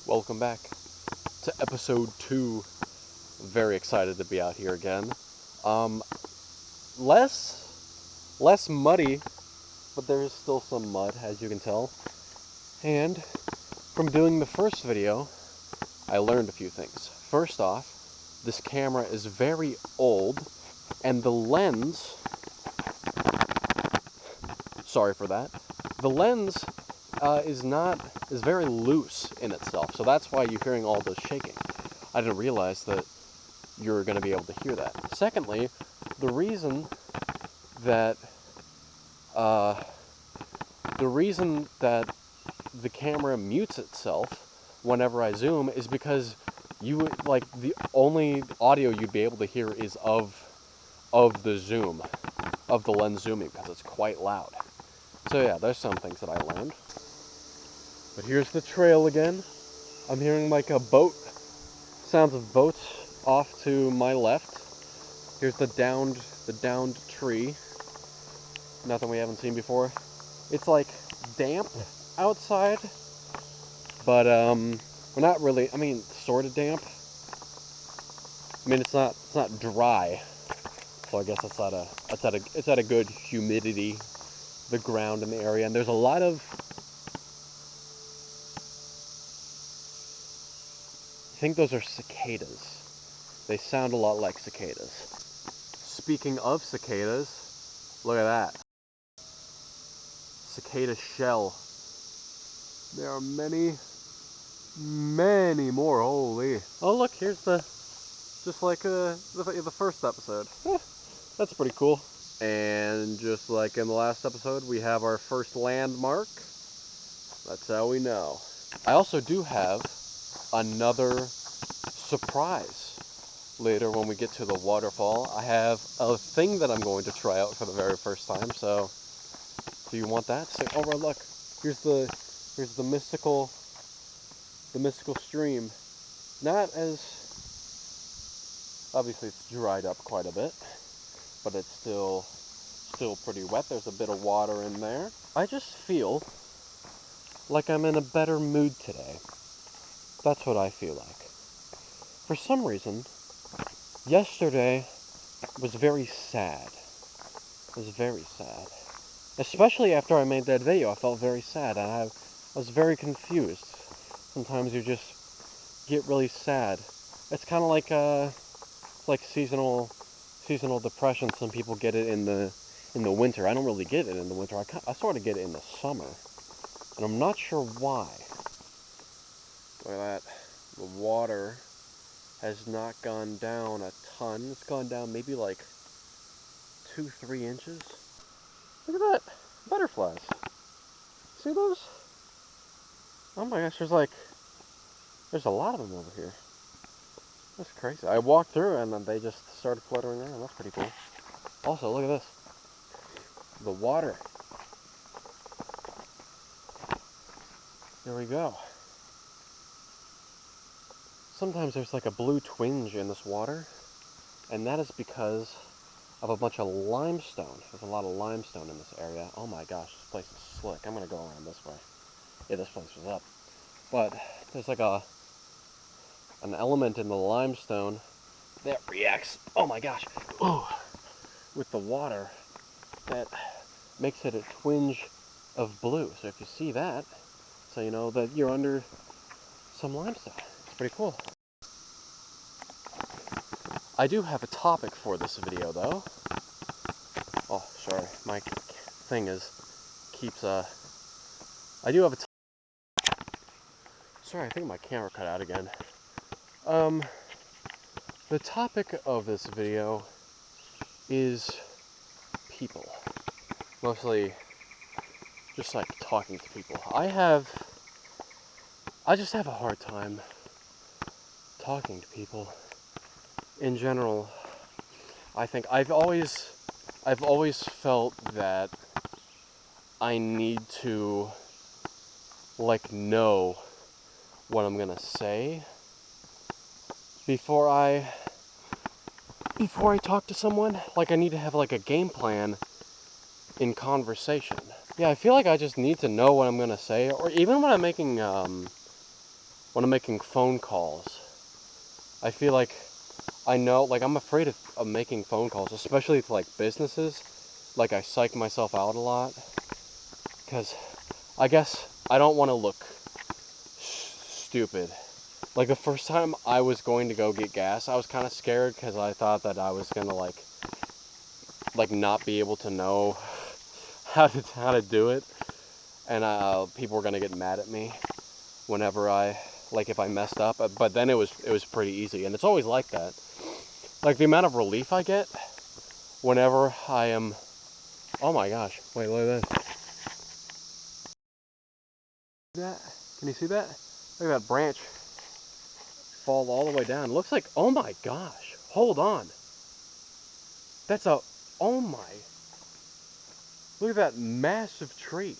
Welcome back to episode 2. Very excited to be out here again. Um, less muddy, but there is still some mud, as you can tell. And from doing the first video, I learned a few things. First off, this camera is very old, and the lens, sorry for that, the lens is very loose in itself, so that's why you're hearing all this shaking. I didn't realize that you're going to be able to hear that. Secondly, the reason that the camera mutes itself whenever I zoom is because the only audio you'd be able to hear is of the zoom, of the lens zooming, because it's quite loud. So yeah, there's some things that I learned. But here's the trail again. I'm hearing like a boat, sounds of boats off to my left. Here's the downed tree. Nothing we haven't seen before. It's like damp outside, but we're not really. I mean, sort of damp. I mean, it's not dry. So I guess it's at a good humidity. The ground in the area, and there's a lot of. I think those are cicadas. They sound a lot like cicadas. Speaking of cicadas, look at that. Cicada shell. There are many more. Holy. Oh look, here's just like the first episode. That's pretty cool. And just like in the last episode, we have our first landmark. That's how we know. I also do have another surprise later when we get to the waterfall. I have a thing that I'm going to try out for the very first time. So, do you want that? Say, oh, look, here's the mystical stream. Not as obviously it's dried up quite a bit, but it's still pretty wet. There's a bit of water in there. I just feel like I'm in a better mood today. That's what I feel like. For some reason, yesterday was very sad. It was very sad. Especially after I made that video, I felt very sad, and I was very confused. Sometimes you just get really sad. It's kind of like seasonal depression. Some people get it in the winter. I don't really get it in the winter. I sort of get it in the summer, and I'm not sure why. Look at that. The water has not gone down a ton. It's gone down maybe like 2-3 inches. Look at that. Butterflies. See those? Oh my gosh, there's a lot of them over here. That's crazy. I walked through and then they just started fluttering around. That's pretty cool. Also, look at this. The water. There we go. Sometimes there's like a blue twinge in this water, and that is because of a bunch of limestone. There's a lot of limestone in this area. Oh my gosh, this place is slick. I'm gonna go around this way. Yeah, this place was up. But there's like an element in the limestone that reacts, oh my gosh, with the water that makes it a twinge of blue. So if you see that, so you know that you're under some limestone. It's pretty cool. I do have a topic for this video though. Oh, sorry, my thing I do have a sorry, I think my camera cut out again. The topic of this video is people. Mostly just like talking to people. I just have a hard time talking to people in general. I think I've always felt that I need to know what I'm gonna say before I talk to someone. Like, I need to have like a game plan in conversation. Yeah, I feel like I just need to know what I'm gonna say, or even when I'm making when I'm making phone calls. I feel like I know, like I'm afraid of making phone calls, especially to like businesses. Like I psych myself out a lot because I guess I don't want to look stupid. Like the first time I was going to go get gas, I was kind of scared because I thought that I was gonna like not be able to know how to do it, and people were gonna get mad at me whenever if I messed up. But then it was pretty easy, and it's always like that. Like the amount of relief I get whenever I am. Oh my gosh! Wait, look at that. Can you see that? Look at that branch fall all the way down. It looks like, oh my gosh! Hold on. That's a, oh my. Look at that massive tree.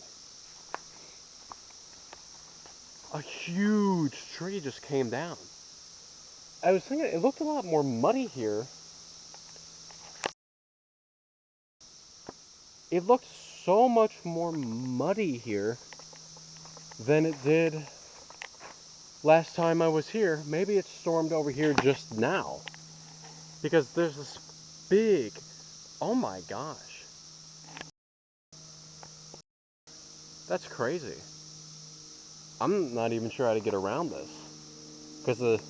A huge tree just came down. I was thinking it looked a lot more muddy here. It looked so much more muddy here than it did last time I was here. Maybe it stormed over here just now. Because there's this big, oh my gosh. That's crazy. I'm not even sure how to get around this. Because it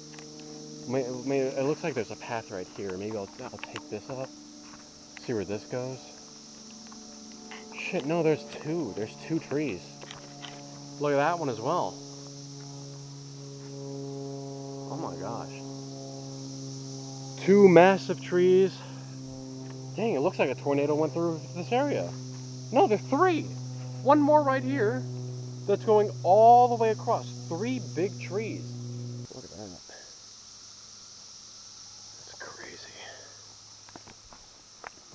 looks like there's a path right here. Maybe I'll take this up. See where this goes. Shit, no, there's two. There's two trees. Look at that one as well. Oh my gosh. Two massive trees. Dang, it looks like a tornado went through this area. No, there's three. One more right here that's going all the way across. Three big trees. Look at that. That's crazy.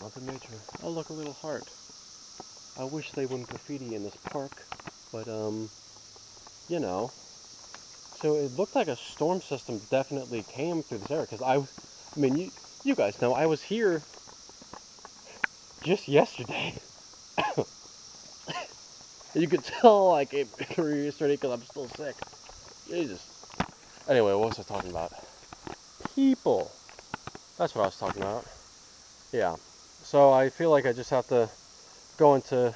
Mother Nature. Oh, look, a little heart. I wish they wouldn't graffiti in this park, but, you know. So it looked like a storm system definitely came through this area, because I mean, you guys know, I was here just yesterday. You could tell I came through yesterday because I'm still sick. Jesus. Anyway, what was I talking about? People. That's what I was talking about. Yeah. So I feel like I just have to go into...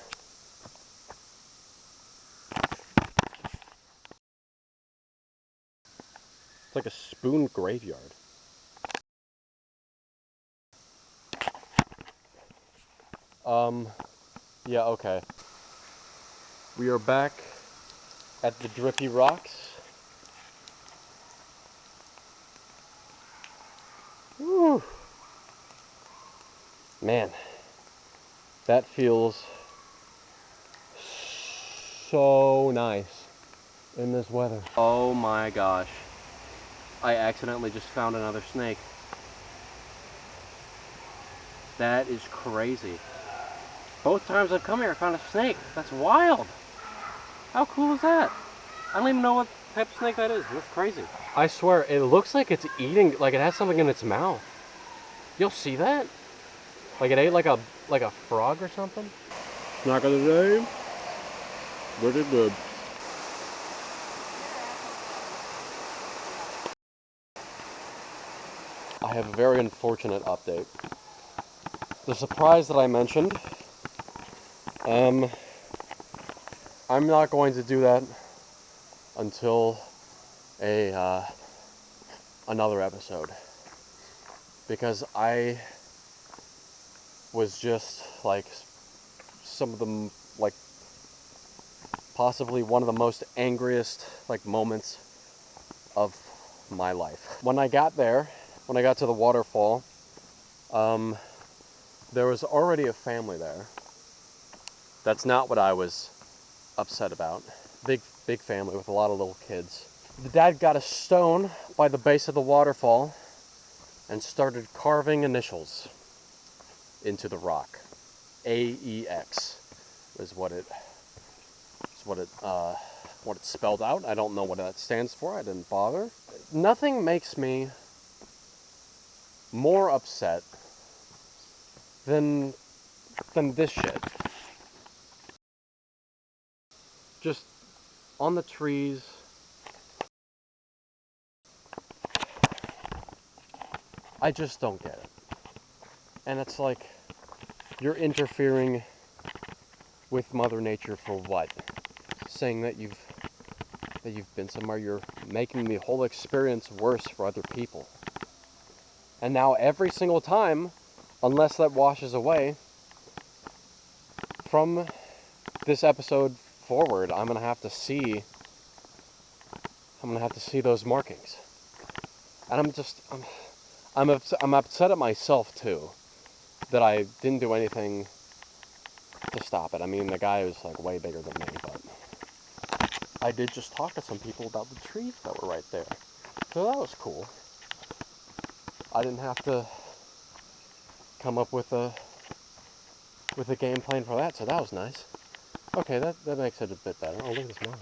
It's like a spoon graveyard. Yeah, okay. We are back at the Drippy Rocks. Woo. Man, that feels so nice in this weather. Oh my gosh. I accidentally just found another snake. That is crazy. Both times I've come here, I found a snake. That's wild. How cool is that? I don't even know what type of snake that is. That's crazy. I swear, it looks like it's eating, like it has something in its mouth. You'll see that? Like it ate like a frog or something? Snack of the day. Pretty good. I have a very unfortunate update. The surprise that I mentioned, I'm not going to do that until another episode, because I was just like some of the like possibly one of the most angriest like moments of my life. When I got there, when I got to the waterfall, there was already a family there. That's not what I was upset about. Big family with a lot of little kids. The dad got a stone by the base of the waterfall and started carving initials into the rock. AEX is what it spelled out. I don't know what that stands for. I didn't bother. Nothing makes me more upset than this shit. Just on the trees, I just don't get it. And it's like, you're interfering with Mother Nature for what? Saying that you've been somewhere, you're making the whole experience worse for other people. And now every single time, unless that washes away, from this episode forward, I'm gonna have to see those markings. And I'm upset at myself too, that I didn't do anything to stop it. I mean, the guy was like way bigger than me, but I did just talk to some people about the trees that were right there. So that was cool. I didn't have to come up with a game plan for that, so that was nice. Okay, that makes it a bit better. Oh, look at this mouse.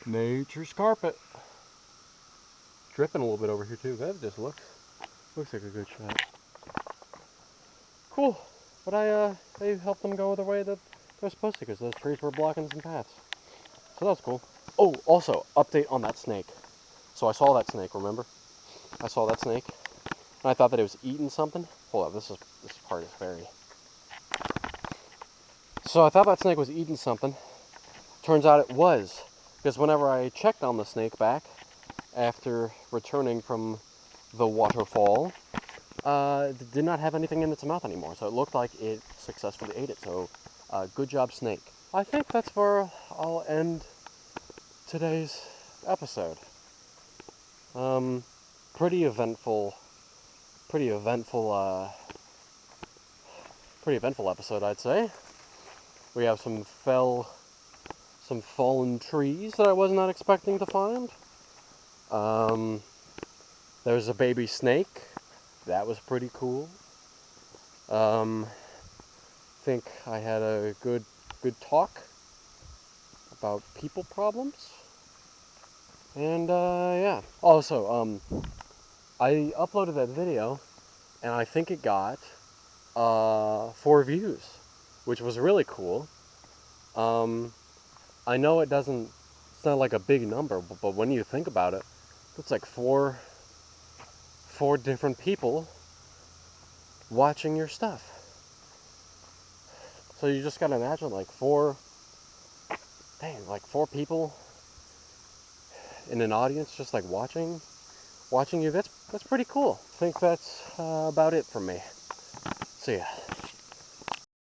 Nature's carpet. Dripping a little bit over here too. That just looks like a good shot. Cool. But they helped them go the way that they're supposed to, because those trees were blocking some paths. So that was cool. Oh, also, update on that snake. So I saw that snake, remember? I saw that snake, and I thought that it was eating something. Hold up, this part is very... So I thought that snake was eating something. Turns out it was, because whenever I checked on the snake back, after returning from the waterfall, it did not have anything in its mouth anymore, so it looked like it successfully ate it. So, good job, snake. I think that's where I'll end today's episode. Pretty eventful episode, I'd say. We have some fallen trees that I was not expecting to find. There's a baby snake. That was pretty cool. Think I had a good talk about people problems. And, yeah. Also, I uploaded that video, and I think it got, 4 views, which was really cool. I know it's not like a big number, but when you think about it, it's like four different people watching your stuff. So you just gotta imagine, like, 4 people in an audience just like watching you. That's pretty cool. I think that's about it from me. See ya.